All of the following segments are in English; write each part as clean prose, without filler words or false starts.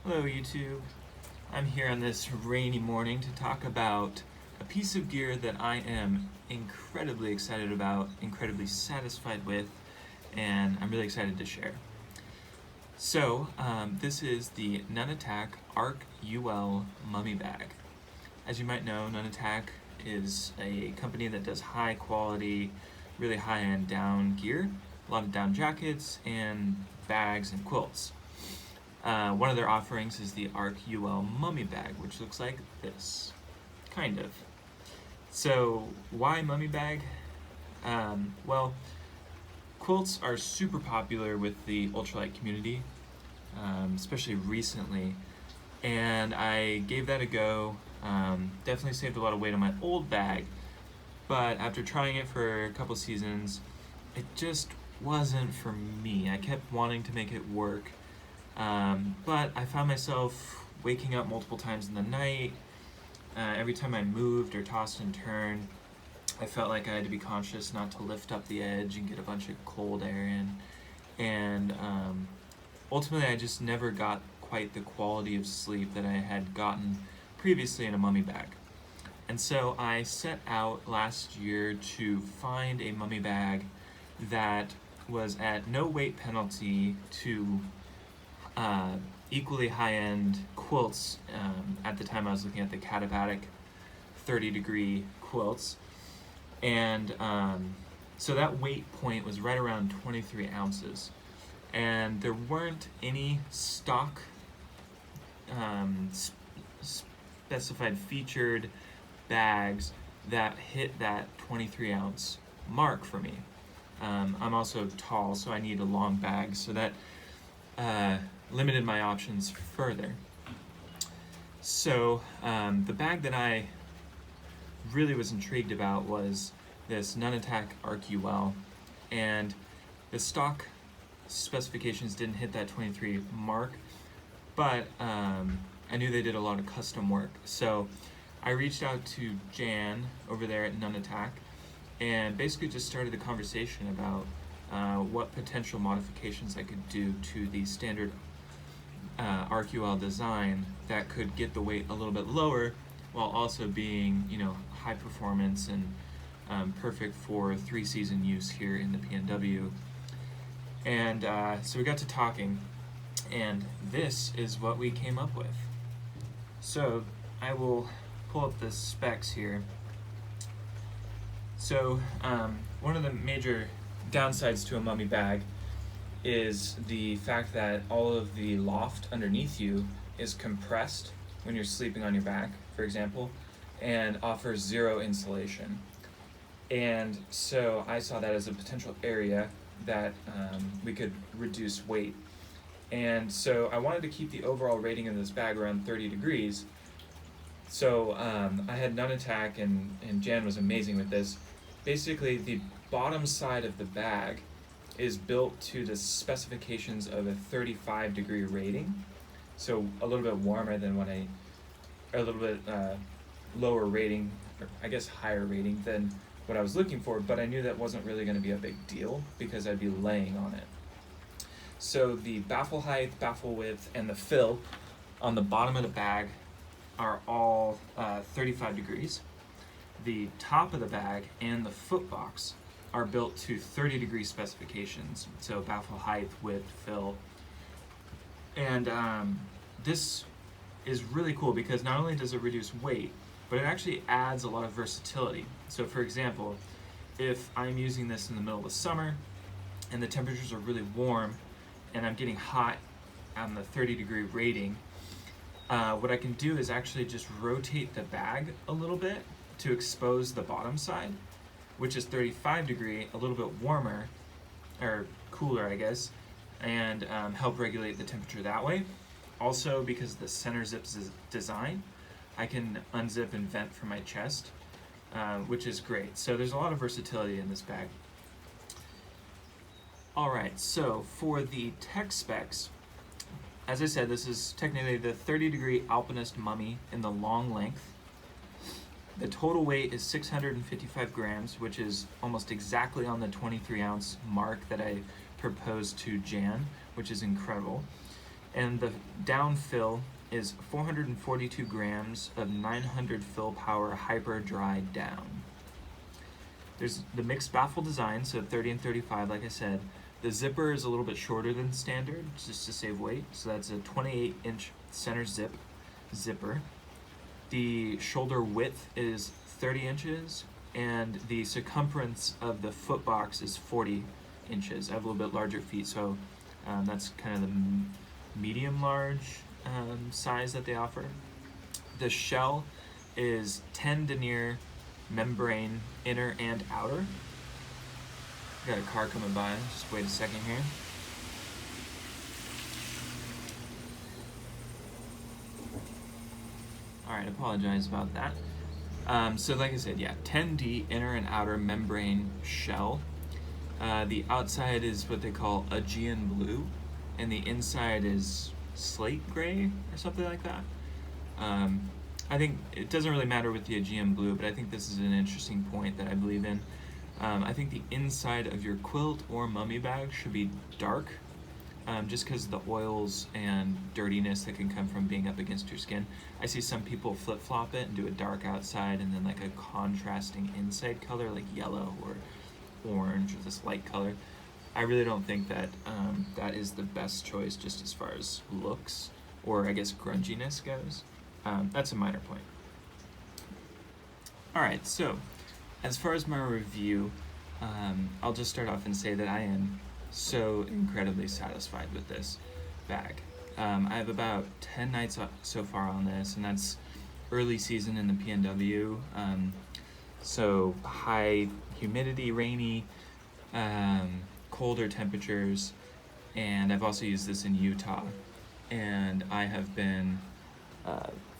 Hello YouTube. I'm here on this rainy morning to talk about a piece of gear that I am incredibly excited about, incredibly satisfied with, and I'm really excited to share. So, this is the Nunatak Arc UL Mummy Bag. As you might know, Nunatak is a company that does high quality, really high-end down gear, a lot of down jackets and bags and quilts. One of their offerings is the Arc UL Mummy Bag, which looks like this, kind of. So why mummy bag? Well, quilts are super popular with the ultralight community, especially recently, and I gave that a go. Definitely saved a lot of weight on my old bag, but after trying it for a couple seasons, it just wasn't for me. I kept wanting to make it work. But I found myself waking up multiple times in the night. Every time I moved or tossed and turned, I felt like I had to be conscious not to lift up the edge and get a bunch of cold air in. And ultimately, I just never got quite the quality of sleep that I had gotten previously in a mummy bag. And so I set out last year to find a mummy bag that was at no weight penalty to equally high-end quilts. At the time I was looking at the Katabatic 30-degree quilts, and so that weight point was right around 23 ounces, and there weren't any stock specified featured bags that hit that 23 ounce mark for me. I'm also tall, so I need a long bag, so that limited my options further. So the bag that I really was intrigued about was this Nunatak Arc UL, and the stock specifications didn't hit that 23 mark, but I knew they did a lot of custom work. So I reached out to Jan over there at Nunatak and basically just started a conversation about what potential modifications I could do to the standard Arc UL design that could get the weight a little bit lower while also being, high performance and perfect for 3-season use here in the PNW. And so we got to talking, and this is what we came up with. So I will pull up the specs here. So one of the major downsides to a mummy bag is the fact that all of the loft underneath you is compressed when you're sleeping on your back, for example, and offers zero insulation. And so I saw that as a potential area that we could reduce weight. And so I wanted to keep the overall rating of this bag around 30 degrees. So I had Nunatak, and Jan was amazing with this. Basically, the bottom side of the bag is built to the specifications of a 35-degree rating, so a little bit warmer than a little bit lower rating, or I guess higher rating than what I was looking for, but I knew that wasn't really going to be a big deal because I'd be laying on it. So the baffle height, baffle width, and the fill on the bottom of the bag are all 35 degrees. The top of the bag and the foot box are built to 30-degree specifications, so baffle height, width, fill. And this is really cool because not only does it reduce weight, but it actually adds a lot of versatility. So for example, if I'm using this in the middle of the summer and the temperatures are really warm and I'm getting hot on the 30-degree rating, what I can do is actually just rotate the bag a little bit to expose the bottom side, which is 35 degree, a little bit warmer, or cooler I guess, and help regulate the temperature that way. Also, because the center zips design, I can unzip and vent from my chest, which is great. So there's a lot of versatility in this bag. Alright, so for the tech specs, as I said, this is technically the 30-degree Alpinist Mummy in the long length. The total weight is 655 grams, which is almost exactly on the 23 ounce mark that I proposed to Jan, which is incredible. And the down fill is 442 grams of 900 fill power hyper dry down. There's the mixed baffle design, so 30 and 35, like I said. The zipper is a little bit shorter than standard, just to save weight. So that's a 28-inch center zipper. The shoulder width is 30 inches, and the circumference of the foot box is 40 inches. I have a little bit larger feet, so that's kind of the medium-large size that they offer. The shell is 10 denier membrane, inner and outer. Got a car coming by, just wait a second here. Alright, apologize about that. So like I said, yeah, 10D inner and outer membrane shell. The outside is what they call Aegean blue, and the inside is slate gray or something like that. I think it doesn't really matter with the Aegean blue, but I think this is an interesting point that I believe in. I think the inside of your quilt or mummy bag should be dark, just because of the oils and dirtiness that can come from being up against your skin. I see some people flip-flop it and do a dark outside and then like a contrasting inside color like yellow or orange or this light color. I really don't think that that is the best choice just as far as looks or I guess grunginess goes. That's a minor point. Alright, so as far as my review, I'll just start off and say that I am so incredibly satisfied with this bag. I have about 10 nights so far on this, and that's early season in the PNW. So high humidity, rainy, colder temperatures, and I've also used this in Utah, and I have been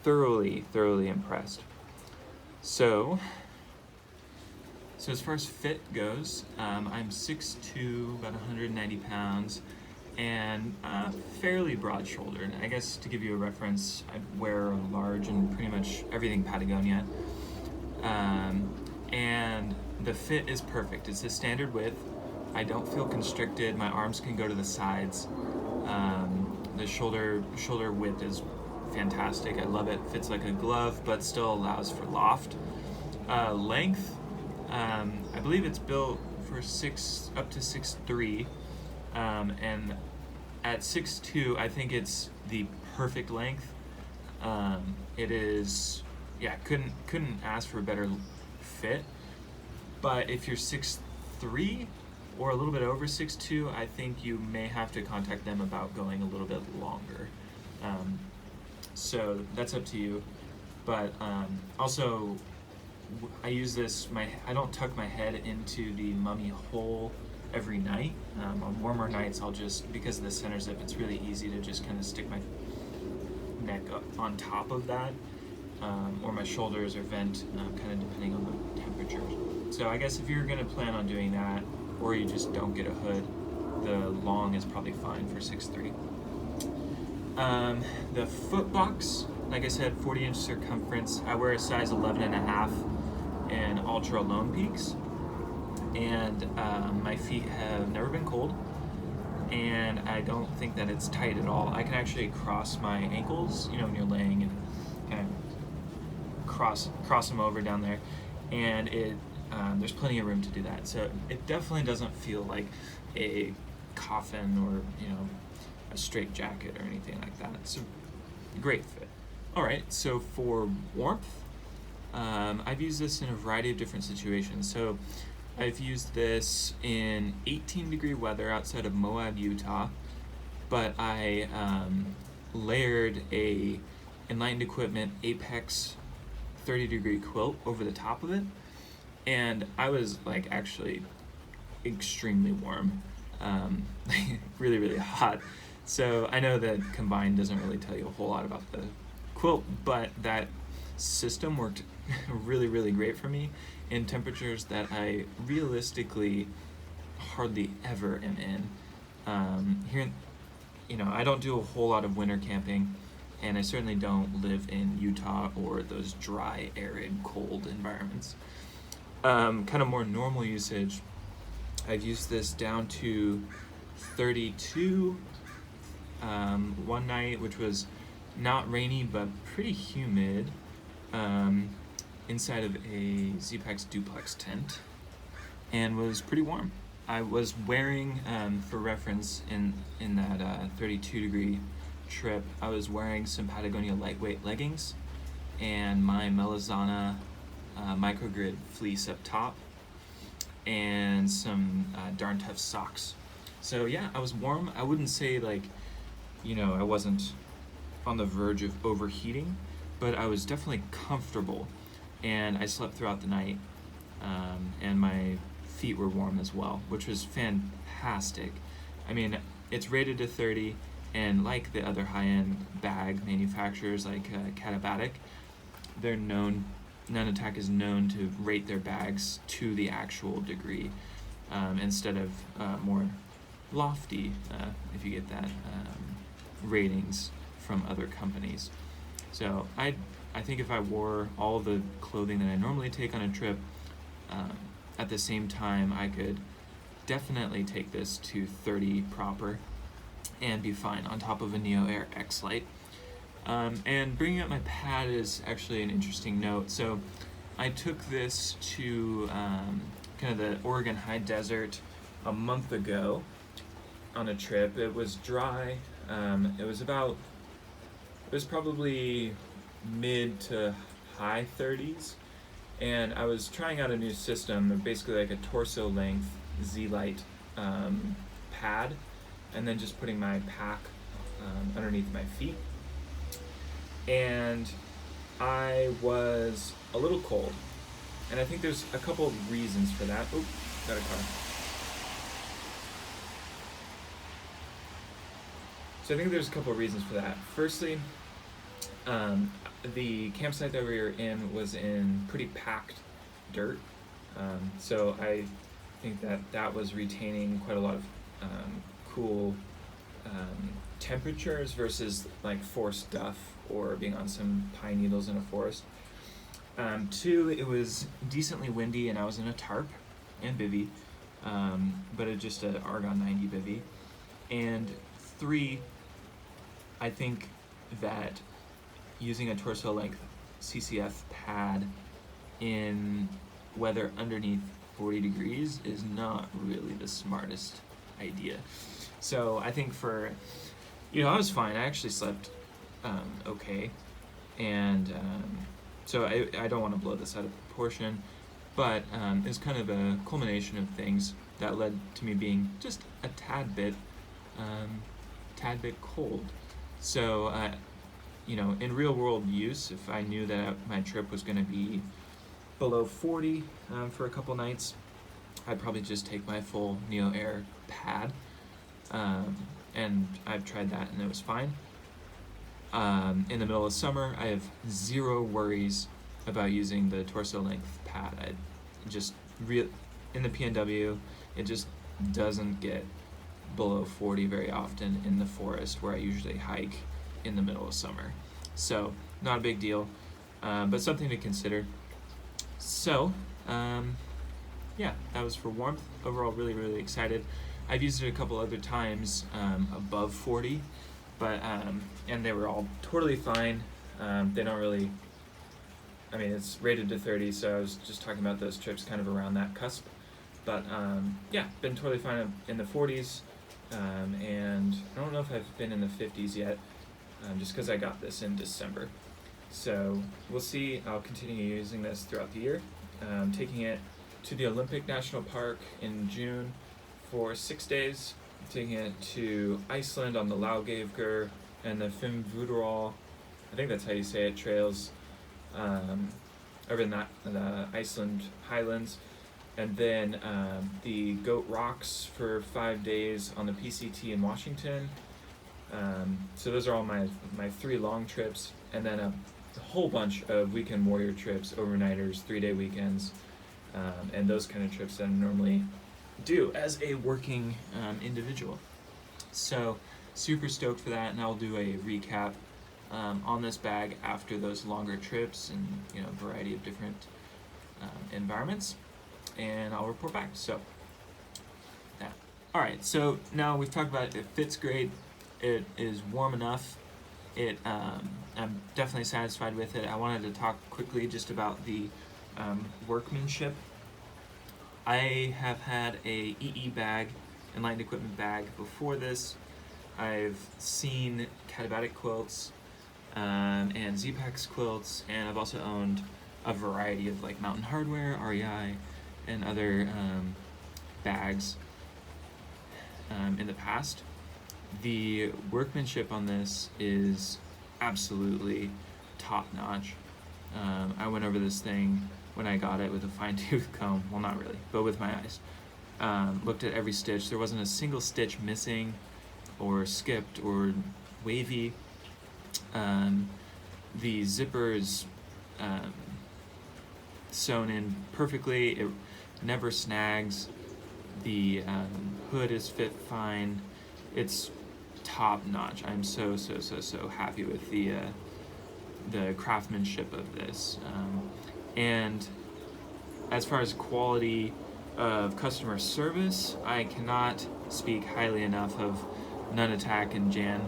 thoroughly impressed. So as far as fit goes, I'm 6'2", about 190 pounds, and fairly broad-shouldered. I guess to give you a reference, I wear a large and pretty much everything Patagonia. And the fit is perfect. It's a standard width. I don't feel constricted. My arms can go to the sides. The shoulder width is fantastic. I love it. Fits like a glove, but still allows for loft. Length, I believe it's built for up to 6'3", and at 6'2", I think it's the perfect length. It is, yeah, couldn't ask for a better fit. But if you're 6'3", or a little bit over 6'2", I think you may have to contact them about going a little bit longer. So that's up to you. But also, I use this, I don't tuck my head into the mummy hole every night. On warmer nights, I'll just, because of the center zip, it's really easy to just kind of stick my neck up on top of that, or my shoulders or vent, kind of depending on the temperature. So I guess if you're gonna plan on doing that, or you just don't get a hood, the long is probably fine for 6'3". The foot box, like I said, 40-inch circumference. I wear a size 11.5 in Ultra Lone Peaks, and my feet have never been cold, and I don't think that it's tight at all. I can actually cross my ankles, you know, when you're laying and kind of cross them over down there, and there's plenty of room to do that. So it definitely doesn't feel like a coffin or, you know, a straight jacket or anything like that. It's a great fit. All right, so for warmth, I've used this in a variety of different situations. So I've used this in 18-degree weather outside of Moab, Utah, but I layered a Enlightened Equipment Apex 30-degree quilt over the top of it, and I was like actually extremely warm, really hot. So I know that combined doesn't really tell you a whole lot about the quilt, but that system worked really great for me in temperatures that I realistically hardly ever am in. Here, you know, I don't do a whole lot of winter camping, and I certainly don't live in Utah or those dry, arid, cold environments. Kind of more normal usage, I've used this down to 32, one night, which was not rainy but pretty humid, inside of a Z-Pax duplex tent, and was pretty warm. I was wearing, for reference, in that 32-degree trip, I was wearing some Patagonia lightweight leggings and my Melizana microgrid fleece up top, and some darn tough socks. So yeah, I was warm. I wouldn't say like, I wasn't on the verge of overheating, but I was definitely comfortable, and I slept throughout the night, and my feet were warm as well, which was fantastic. I mean, it's rated to 30, and like the other high-end bag manufacturers like Katabatic, Nunatak is known to rate their bags to the actual degree, instead of more lofty, if you get that, ratings from other companies. So I think if I wore all the clothing that I normally take on a trip, at the same time, I could definitely take this to 30 proper and be fine on top of a Neo Air X Lite. And bringing up my pad is actually an interesting note. So I took this to kind of the Oregon high desert a month ago on a trip. It was dry. It was probably mid to high 30s, and I was trying out a new system, basically like a torso length Z-Lite pad, and then just putting my pack underneath my feet. And I was a little cold, and I think there's a couple of reasons for that. Oop, got a car. So I think there's a couple of reasons for that. Firstly, the campsite that we were in was in pretty packed dirt, so I think that was retaining quite a lot of cool temperatures versus like forest duff or being on some pine needles in a forest. Two, it was decently windy, and I was in a tarp and bivvy, but it's just an Argon 90 bivvy. And three, I think that using a torso length CCF pad in weather underneath 40 degrees is not really the smartest idea. So I think I was fine. I actually slept okay, and so I don't want to blow this out of proportion, but it's kind of a culmination of things that led to me being just a tad bit cold. So in real world use, if I knew that my trip was going to be below 40 for a couple nights, I'd probably just take my full Neo Air pad, and I've tried that and it was fine. In the middle of summer, I have zero worries about using the torso length pad. In the PNW, it just doesn't get below 40 very often in the forest where I usually hike in the middle of summer. So not a big deal, but something to consider. So that was for warmth. Overall, really, really excited. I've used it a couple other times above 40, but and they were all totally fine. They don't really, it's rated to 30, so I was just talking about those trips kind of around that cusp. But been totally fine in the 40s, and I don't know if I've been in the 50s yet, just because I got this in December. So we'll see. I'll continue using this throughout the year. Taking it to the Olympic National Park in June for 6 days, taking it to Iceland on the Laugavgur and the Fimmvörðuál, I think that's how you say it, trails over in the Iceland highlands, and then the Goat Rocks for 5 days on the PCT in Washington. So those are all my 3 long trips, and then a whole bunch of weekend warrior trips, overnighters, 3-day weekends, and those kind of trips that I normally do as a working individual. So super stoked for that, and I'll do a recap on this bag after those longer trips and a variety of different environments, and I'll report back. So that. All right, so now we've talked about it fits great, It is warm enough. I'm definitely satisfied with it. I wanted to talk quickly just about the workmanship. I have had a EE bag, Enlightened Equipment bag, before this. I've seen Katabatic quilts and Z-Pax quilts, and I've also owned a variety of like Mountain Hardware, REI, and other bags in the past. The workmanship on this is absolutely top-notch. I went over this thing when I got it with a fine-tooth comb. Well, not really, but with my eyes. Looked at every stitch. There wasn't a single stitch missing or skipped or wavy. The zipper is sewn in perfectly. It never snags. The hood is fit fine. It's top notch. I'm so happy with the craftsmanship of this. And as far as quality of customer service, I cannot speak highly enough of Nunatak and Jan.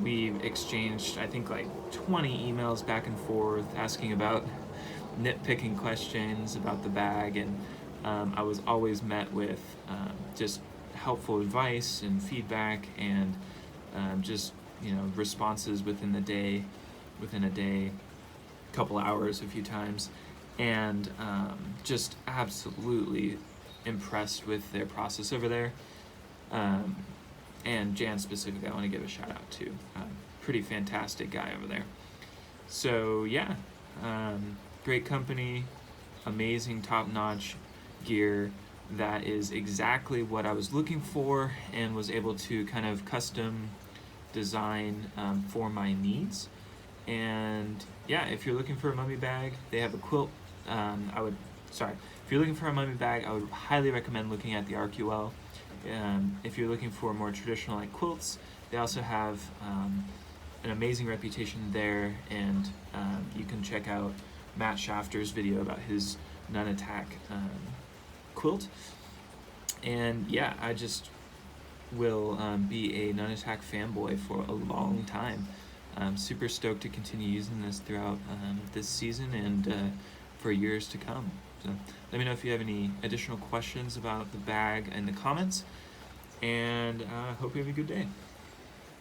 We've exchanged, I think, like 20 emails back and forth asking about nitpicking questions about the bag, and I was always met with just helpful advice and feedback, and just responses within a day, couple hours a few times, and just absolutely impressed with their process over there. And Jan specifically, I want to give a shout out to. Pretty fantastic guy over there. So yeah, great company, amazing top-notch gear that is exactly what I was looking for, and was able to kind of custom design for my needs. And yeah, if you're looking for a mummy bag, they have a quilt. If you're looking for a mummy bag, I would highly recommend looking at the RQL. If you're looking for more traditional like quilts, they also have an amazing reputation there, and you can check out Matt Shafter's video about his Nunatak quilt. And yeah, I just will be a Nunatak fanboy for a long time. I'm super stoked to continue using this throughout this season and for years to come. So let me know if you have any additional questions about the bag in the comments, and hope you have a good day.